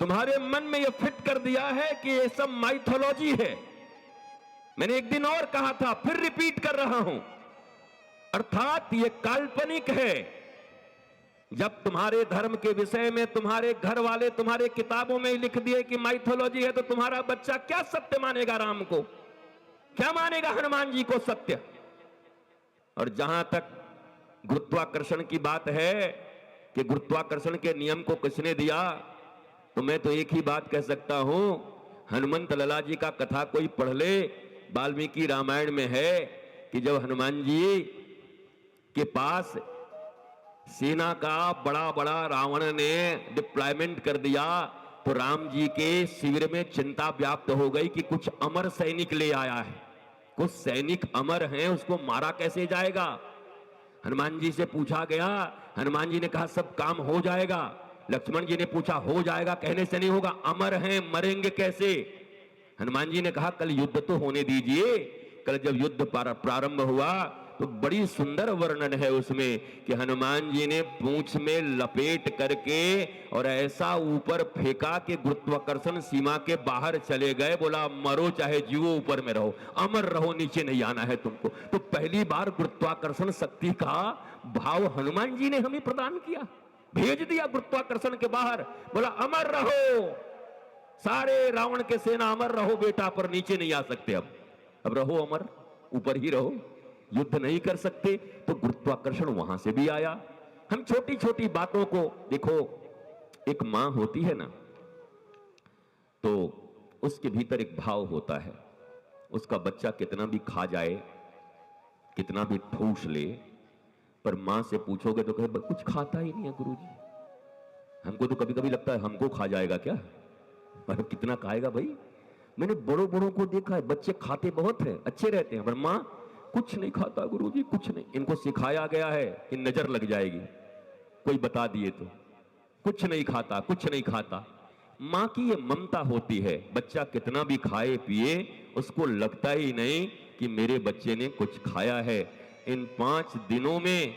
तुम्हारे मन में यह फिट कर दिया है कि ये सब माइथोलॉजी है। मैंने एक दिन और कहा था, फिर रिपीट कर रहा हूं, अर्थात ये काल्पनिक है। जब तुम्हारे धर्म के विषय में तुम्हारे घर वाले तुम्हारे किताबों में लिख दिए कि माइथोलॉजी है, तो तुम्हारा बच्चा क्या सत्य मानेगा? राम को क्या मानेगा? हनुमान जी को सत्य? और जहां तक गुरुत्वाकर्षण की बात है कि गुरुत्वाकर्षण के नियम को किसने दिया, तो मैं तो एक ही बात कह सकता हूं, हनुमंत लला जी का कथा कोई पढ़ ले। वाल्मीकि रामायण में है कि जब हनुमान जी के पास सेना का बड़ा बड़ा रावण ने डिप्लॉयमेंट कर दिया, तो राम जी के शिविर में चिंता व्याप्त हो गई कि कुछ अमर सैनिक ले आया है, कुछ सैनिक अमर हैं, उसको मारा कैसे जाएगा? हनुमान जी से पूछा गया, हनुमान जी ने कहा सब काम हो जाएगा। लक्ष्मण जी ने पूछा हो जाएगा कहने से नहीं होगा, अमर हैं, मरेंगे कैसे? हनुमान जी ने कहा कल युद्ध तो होने दीजिए। कल जब युद्ध प्रारंभ हुआ तो बड़ी सुंदर वर्णन है उसमें कि हनुमान जी ने पूंछ में लपेट करके और ऐसा ऊपर फेंका कि गुरुत्वाकर्षण सीमा के बाहर चले गए। बोला मरो चाहे जीवो, ऊपर में रहो, अमर रहो, नीचे नहीं आना है तुमको। तो पहली बार गुरुत्वाकर्षण शक्ति का भाव हनुमान जी ने हमें प्रदान किया, भेज दिया गुरुत्वाकर्षण के बाहर। बोला अमर रहो, सारे रावण के सेना अमर रहो बेटा, पर नीचे नहीं आ सकते। अब रहो अमर, ऊपर ही रहो, युद्ध नहीं कर सकते। तो गुरुत्वाकर्षण वहां से भी आया। हम छोटी छोटी बातों को देखो, एक मां होती है ना, तो उसके भीतर एक भाव होता है। उसका बच्चा कितना भी खा जाए, कितना भी ठूस ले, पर मां से पूछोगे तो कहे कुछ खाता ही नहीं है गुरुजी। हमको तो कभी कभी लगता है हमको खा जाएगा क्या, पर कितना खाएगा भाई। मैंने बड़ों बड़ों को देखा है, बच्चे खाते बहुत हैं, अच्छे रहते हैं, पर मां कुछ नहीं खाता गुरुजी, कुछ नहीं। इनको सिखाया गया है कि नजर लग जाएगी, कोई बता दिए तो कुछ नहीं खाता, कुछ नहीं खाता। मां की ये ममता होती है, बच्चा कितना भी खाए पिए उसको लगता ही नहीं कि मेरे बच्चे ने कुछ खाया है। इन 5 दिनों में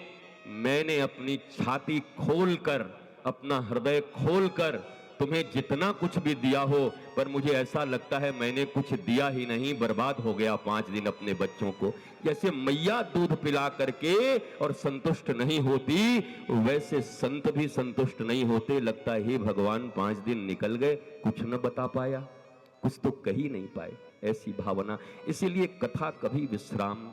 मैंने अपनी छाती खोलकर, अपना हृदय खोलकर तुम्हें जितना कुछ भी दिया हो, पर मुझे ऐसा लगता है मैंने कुछ दिया ही नहीं, बर्बाद हो गया 5 दिन अपने बच्चों को। जैसे मैया दूध पिला करके और संतुष्ट नहीं होती, वैसे संत भी संतुष्ट नहीं होते। लगता है हे भगवान 5 दिन निकल गए, कुछ न बता पाया, कुछ तो कही नहीं पाए, ऐसी भावना। इसीलिए कथा कभी विश्राम,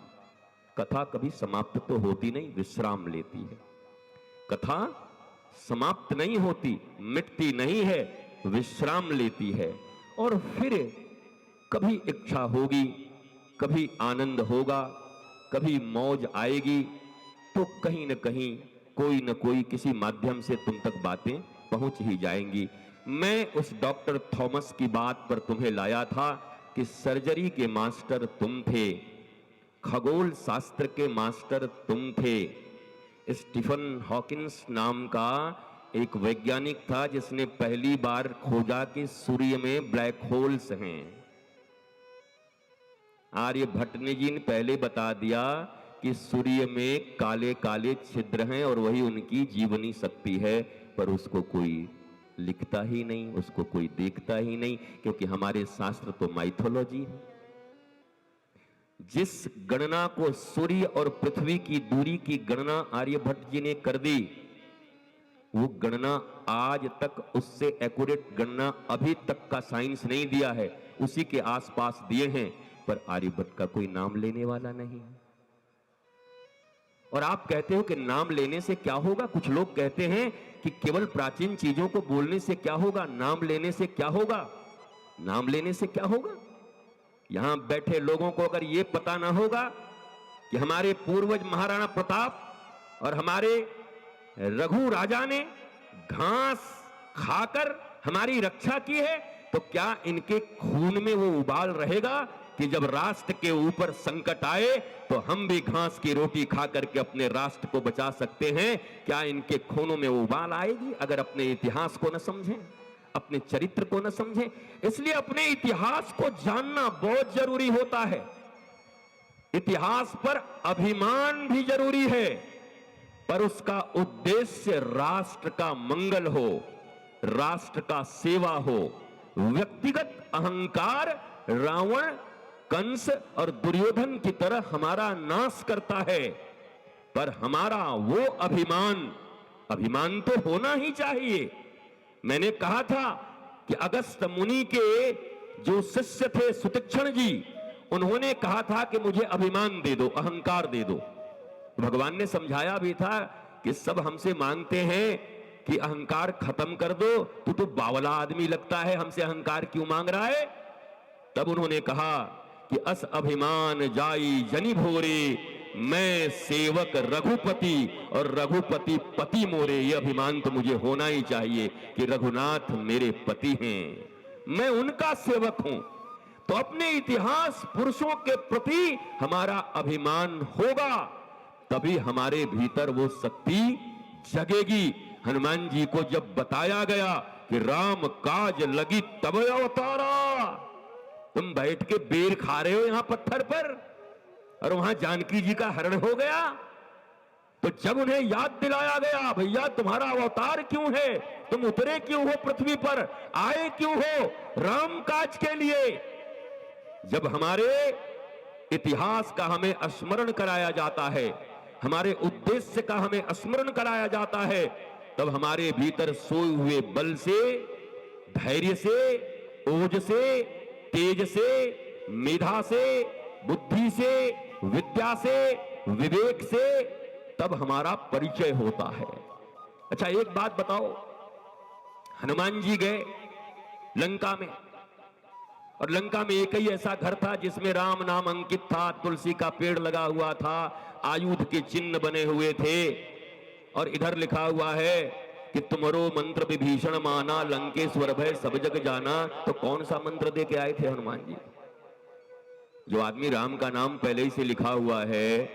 कथा कभी समाप्त तो होती नहीं, विश्राम लेती है। कथा समाप्त नहीं होती, मिटती नहीं है, विश्राम लेती है। और फिर कभी इच्छा होगी, कभी आनंद होगा, कभी मौज आएगी, तो कहीं न कहीं कोई न कोई किसी माध्यम से तुम तक बातें पहुंच ही जाएंगी। मैं उस डॉक्टर थॉमस की बात पर तुम्हें लाया था कि सर्जरी के मास्टर तुम थे, खगोल शास्त्र के मास्टर तुम थे। स्टीफन हॉकिंस नाम का एक वैज्ञानिक था जिसने पहली बार खोजा कि सूर्य में ब्लैक होल्स हैं। आर्यभट्ट ने जी ने पहले बता दिया कि सूर्य में काले काले छिद्र हैं और वही उनकी जीवनी शक्ति है, पर उसको कोई लिखता ही नहीं, उसको कोई देखता ही नहीं, क्योंकि हमारे शास्त्र तो माइथोलॉजी है। जिस गणना को सूर्य और पृथ्वी की दूरी की गणना आर्यभट्ट जी ने कर दी, वो गणना आज तक, उससे एक्यूरेट गणना अभी तक का साइंस नहीं दिया है, उसी के आसपास दिए हैं, पर आर्यभट्ट का कोई नाम लेने वाला नहीं। और आप कहते हो कि नाम लेने से क्या होगा? कुछ लोग कहते हैं कि केवल प्राचीन चीजों को बोलने से क्या होगा, नाम लेने से क्या होगा? नाम लेने से क्या होगा? यहां बैठे लोगों को अगर यह पता ना होगा कि हमारे पूर्वज महाराणा प्रताप और हमारे रघु राजा ने घास खाकर हमारी रक्षा की है, तो क्या इनके खून में वो उबाल रहेगा कि जब राष्ट्र के ऊपर संकट आए तो हम भी घास की रोटी खा करके अपने राष्ट्र को बचा सकते हैं? क्या इनके खूनों में उबाल आएगी अगर अपने इतिहास को न समझें, अपने चरित्र को न समझें? इसलिए अपने इतिहास को जानना बहुत जरूरी होता है। इतिहास पर अभिमान भी जरूरी है, पर उसका उद्देश्य राष्ट्र का मंगल हो, राष्ट्र का सेवा हो। व्यक्तिगत अहंकार रावण, कंस और दुर्योधन की तरह हमारा नाश करता है, पर हमारा वो अभिमान तो होना ही चाहिए। मैंने कहा था कि अगस्त मुनि के जो शिष्य थे सुतीक्षण जी, उन्होंने कहा था कि मुझे अभिमान दे दो, अहंकार दे दो। भगवान ने समझाया भी था कि सब हमसे मांगते हैं कि अहंकार खत्म कर दो, तू तो बावला आदमी लगता है, हमसे अहंकार क्यों मांग रहा है। तब उन्होंने कहा कि अस अभिमान जाई जनि भोरे, मैं सेवक रघुपति और रघुपति पति मोरे। ये अभिमान तो मुझे होना ही चाहिए कि रघुनाथ मेरे पति हैं, मैं उनका सेवक हूं। तो अपने इतिहास पुरुषों के प्रति हमारा अभिमान होगा, तभी हमारे भीतर वो शक्ति जगेगी। हनुमान जी को जब बताया गया कि राम काज लगी तब अवतारा, तुम बैठ के बेर खा रहे हो यहां पत्थर पर और वहां जानकी जी का हरण हो गया, तो जब उन्हें याद दिलाया गया, भैया तुम्हारा अवतार क्यों है, तुम उतरे क्यों हो पृथ्वी पर, आए क्यों हो, राम काज के लिए। जब हमारे इतिहास का हमें स्मरण कराया जाता है, हमारे उद्देश्य का हमें स्मरण कराया जाता है, तब हमारे भीतर सोए हुए बल से, धैर्य से, ओज से, तेज से, मेधा से, बुद्धि से, विद्या से, विवेक से, तब हमारा परिचय होता है। अच्छा एक बात बताओ, हनुमान जी गए लंका में, और लंका में एक ही ऐसा घर था जिसमें राम नाम अंकित था, तुलसी का पेड़ लगा हुआ था, आयुध के चिन्ह बने हुए थे, और इधर लिखा हुआ है कि तुमरो मंत्र विभीषण माना, लंकेश्वर भय सब जग जाना। तो कौन सा मंत्र दे के आए थे हनुमान जी? जो आदमी राम का नाम पहले ही से लिखा हुआ है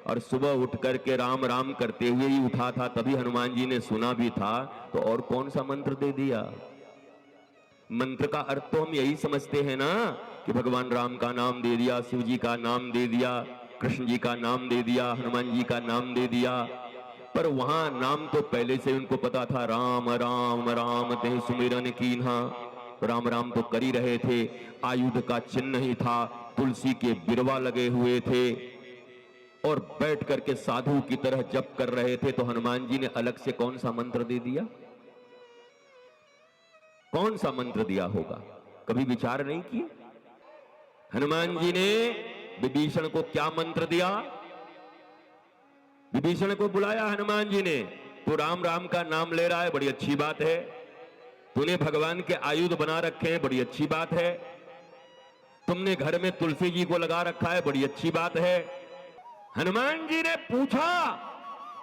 और सुबह उठ करके राम राम करते हुए ही उठा था, तभी हनुमान जी ने सुना भी था, तो और कौन सा मंत्र दे दिया? मंत्र का अर्थ तो हम यही समझते हैं ना कि भगवान राम का नाम दे दिया, शिव जी का नाम दे दिया, कृष्ण जी का नाम दे दिया, हनुमान जी का नाम दे दिया। पर वहां नाम तो पहले से उनको पता था, राम राम राम ते सुमिरन कीन्हा, राम राम तो कर ही रहे थे। आयुध का चिन्ह ही था, तुलसी के बिरवा लगे हुए थे और बैठ करके साधु की तरह जप कर रहे थे। तो हनुमान जी ने अलग से कौन सा मंत्र दे दिया? कौन सा मंत्र दिया होगा? कभी विचार नहीं किए? हनुमान जी ने विभीषण को क्या मंत्र दिया? विभीषण को बुलाया हनुमान जी ने, तो राम राम का नाम ले रहा है, बड़ी अच्छी बात है, तूने भगवान के आयुध बना रखे हैं, बड़ी अच्छी बात है, तुमने घर में तुलसी जी को लगा रखा है, बड़ी अच्छी बात है। हनुमान जी ने पूछा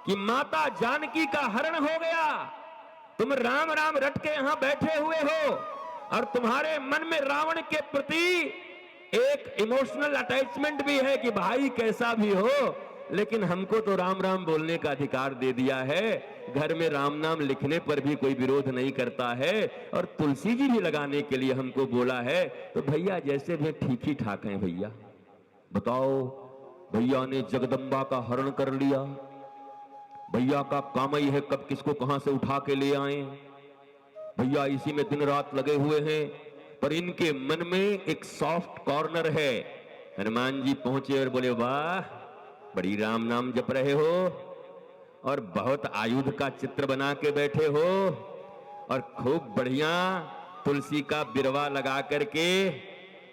कि माता जानकी का हरण हो गया, तुम राम राम रट के यहां बैठे हुए हो और तुम्हारे मन में रावण के प्रति एक इमोशनल अटैचमेंट भी है कि भाई कैसा भी हो, लेकिन हमको तो राम राम बोलने का अधिकार दे दिया है, घर में राम नाम लिखने पर भी कोई विरोध नहीं करता है, और तुलसी जी भी लगाने के लिए हमको बोला है, तो भैया जैसे भी ठीक ही ठाक हैं। भैया बताओ, भैया ने जगदम्बा का हरण कर लिया, भैया का काम ही है कब किसको कहां से उठा के ले आए, भैया इसी में दिन रात लगे हुए हैं, पर इनके मन में एक सॉफ्ट कॉर्नर है। हनुमान जी पहुंचे और बोले, वाह बड़ी राम नाम जप रहे हो और बहुत आयुध का चित्र बना के बैठे हो और खूब बढ़िया तुलसी का बिरवा लगा करके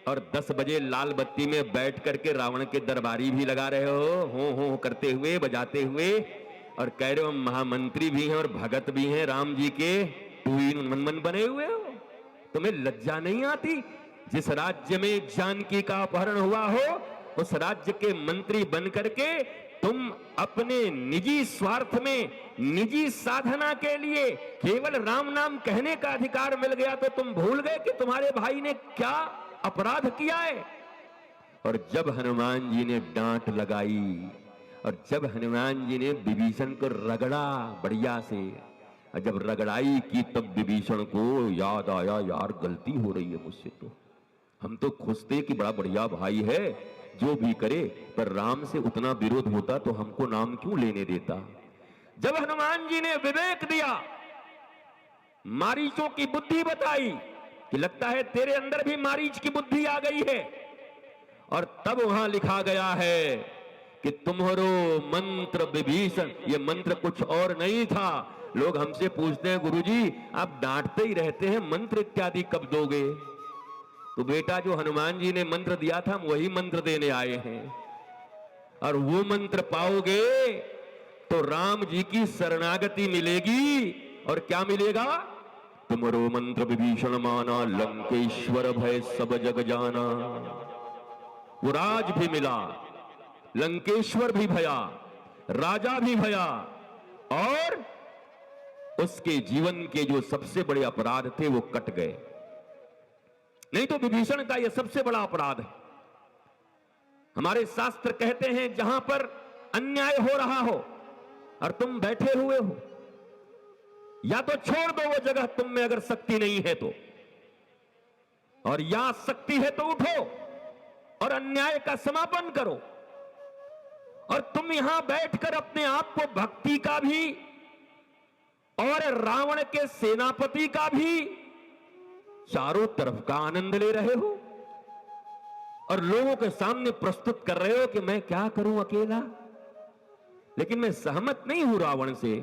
और 10 बजे लाल बत्ती में बैठ करके रावण के दरबारी भी लगा रहे हो करते हुए, बजाते हुए, और कह रहे हो महामंत्री भी हैं और भगत भी हैं राम जी के, टू इन वन बने हुए हो। तुम्हें लज्जा नहीं आती? जिस राज्य में जानकी का अपहरण हुआ हो, उस राज्य के मंत्री बन करके तुम अपने निजी स्वार्थ में, निजी साधना के लिए केवल राम नाम कहने का अधिकार मिल गया, तो तुम भूल गए कि तुम्हारे भाई ने क्या अपराध किया है। और जब हनुमान जी ने डांट लगाई और जब हनुमान जी ने विभीषण को रगड़ा बढ़िया से, और जब रगड़ाई की, तब विभीषण को याद आया, यार गलती हो रही है मुझसे, तो हम तो खुश थे कि बड़ा बढ़िया भाई है, जो भी करे, पर राम से उतना विरोध होता तो हमको नाम क्यों लेने देता। जब हनुमान जी ने विवेक दिया, मारीचों की बुद्धि बताई कि लगता है तेरे अंदर भी मारीच की बुद्धि आ गई है। और तब वहां लिखा गया है कि तुम्हारो मंत्र विभीषण, ये मंत्र कुछ और नहीं था। लोग हमसे पूछते हैं गुरुजी आप डांटते ही रहते हैं, मंत्र इत्यादि कब दोगे? तो बेटा जो हनुमान जी ने मंत्र दिया था हम वही मंत्र देने आए हैं। और वो मंत्र पाओगे तो राम जी की शरणागति मिलेगी। और क्या मिलेगा? तुम्हारो मंत्र विभीषण माना, लंकेश्वर भय सब जग जाना। वो राज भी मिला, लंकेश्वर भी भया, राजा भी भया, और उसके जीवन के जो सबसे बड़े अपराध थे वो कट गए। नहीं तो विभीषण का यह सबसे बड़ा अपराध है। हमारे शास्त्र कहते हैं जहां पर अन्याय हो रहा हो और तुम बैठे हुए हो, या तो छोड़ दो वो जगह तुम में अगर शक्ति नहीं है तो, और या शक्ति है तो उठो और अन्याय का समापन करो। और तुम यहां बैठकर अपने आप को भक्ति का भी और रावण के सेनापति का भी चारों तरफ का आनंद ले रहे हो और लोगों के सामने प्रस्तुत कर रहे हो कि मैं क्या करूं अकेला। लेकिन मैं सहमत नहीं हूं रावण से,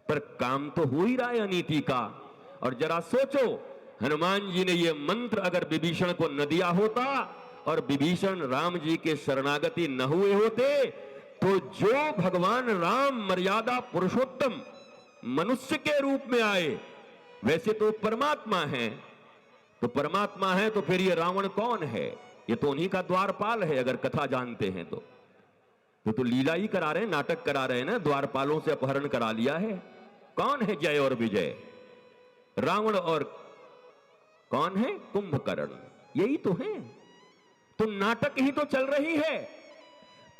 पर काम तो हो ही रहा है अनीति का। और जरा सोचो, हनुमान जी ने यह मंत्र अगर विभीषण को न दिया होता और विभीषण राम जी के शरणागति न हुए होते, तो जो भगवान राम मर्यादा पुरुषोत्तम मनुष्य के रूप में आए, वैसे तो परमात्मा है, तो परमात्मा है तो फिर ये रावण कौन है? ये तो उन्हीं का द्वारपाल है अगर कथा जानते हैं तो लीला ही करा रहे हैं, नाटक करा रहे हैं ना, द्वारपालों से अपहरण करा लिया है। कौन है जय और विजय? रावण और कौन है? कुंभकर्ण। यही तो है। तो नाटक ही तो चल रही है,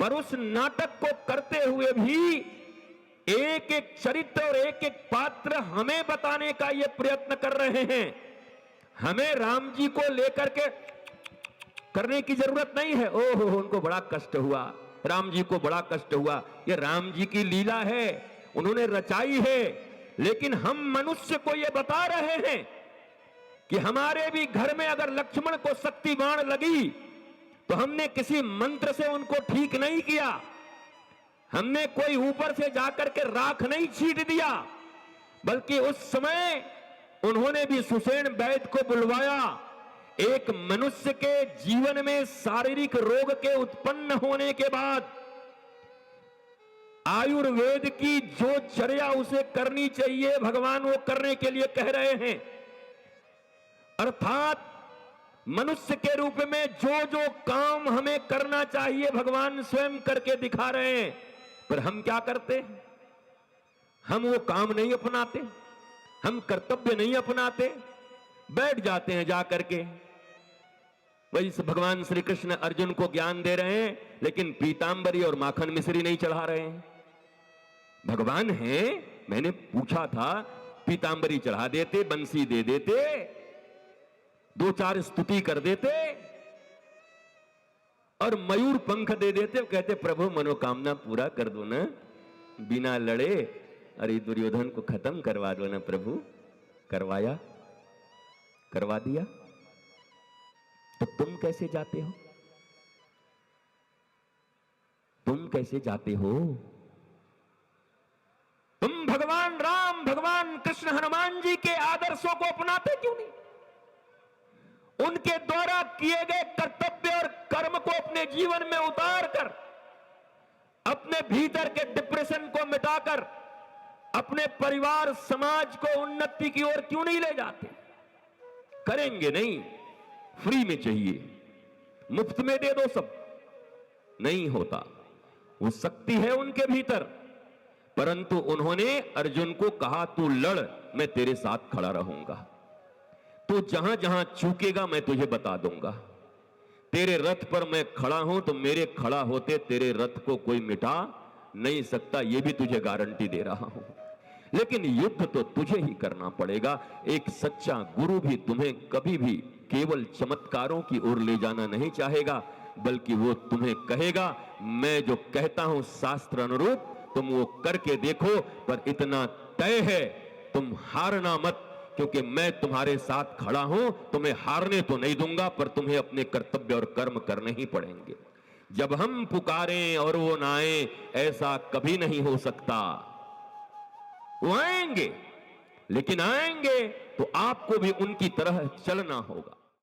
पर उस नाटक को करते हुए भी एक एक चरित्र और एक एक पात्र हमें बताने का ये प्रयत्न कर रहे हैं। हमें राम जी को लेकर के करने की जरूरत नहीं है। ओहो उनको बड़ा कष्ट हुआ, राम जी को बड़ा कष्ट हुआ, ये राम जी की लीला है, उन्होंने रचाई है। लेकिन हम मनुष्य को ये बता रहे हैं कि हमारे भी घर में अगर लक्ष्मण को शक्ति बाण लगी तो हमने किसी मंत्र से उनको ठीक नहीं किया, हमने कोई ऊपर से जाकर के राख नहीं छीट दिया, बल्कि उस समय उन्होंने भी सुषेण वैद्य को बुलवाया। एक मनुष्य के जीवन में शारीरिक रोग के उत्पन्न होने के बाद आयुर्वेद की जो चर्या उसे करनी चाहिए भगवान वो करने के लिए कह रहे हैं। अर्थात मनुष्य के रूप में जो जो काम हमें करना चाहिए भगवान स्वयं करके दिखा रहे हैं, पर हम क्या करते हैं? हम वो काम नहीं अपनाते, हम कर्तव्य नहीं अपनाते, बैठ जाते हैं जाकर के। वही भगवान श्री कृष्ण अर्जुन को ज्ञान दे रहे हैं, लेकिन पीतांबरी और माखन मिश्री नहीं चढ़ा रहे हैं। भगवान हैं, मैंने पूछा था, पीतांबरी चढ़ा देते, बंसी दे देते, दो चार स्तुति कर देते और मयूर पंख दे देते, कहते प्रभु मनोकामना पूरा कर दो ना, बिना लड़े अरे दुर्योधन को खत्म करवा दो ना प्रभु। करवाया, करवा दिया। तो तुम कैसे जाते हो? तुम कैसे जाते हो? तुम भगवान राम, भगवान कृष्ण, हनुमान जी के आदर्शों को अपनाते क्यों नहीं? उनके द्वारा किए गए कर्तव्य और कर्म को अपने जीवन में उतार कर, अपने भीतर के डिप्रेशन को मिटाकर अपने परिवार समाज को उन्नति की ओर क्यों नहीं ले जाते? करेंगे नहीं, फ्री में चाहिए, मुफ्त में दे दो सब, नहीं होता। वो शक्ति है उनके भीतर, परंतु उन्होंने अर्जुन को कहा तू लड़, मैं तेरे साथ खड़ा रहूंगा, तो जहां जहां चूकेगा मैं तुझे बता दूंगा। तेरे रथ पर मैं खड़ा हूं तो मेरे खड़ा होते तेरे रथ को कोई मिटा नहीं सकता, यह भी तुझे गारंटी दे रहा हूं। लेकिन युद्ध तो तुझे ही करना पड़ेगा। एक सच्चा गुरु भी तुम्हें कभी भी केवल चमत्कारों की ओर ले जाना नहीं चाहेगा, बल्कि वो तुम्हें कहेगा मैं जो कहता हूं शास्त्र अनुरूप तुम वो करके देखो। पर इतना तय है तुम हारना मत, क्योंकि मैं तुम्हारे साथ खड़ा हूं। तुम्हें हारने तो नहीं दूंगा, पर तुम्हें अपने कर्तव्य और कर्म करने ही पड़ेंगे। जब हम पुकारें और वो ना आए, ऐसा कभी नहीं हो सकता। वो आएंगे, लेकिन आएंगे तो आपको भी उनकी तरह चलना होगा।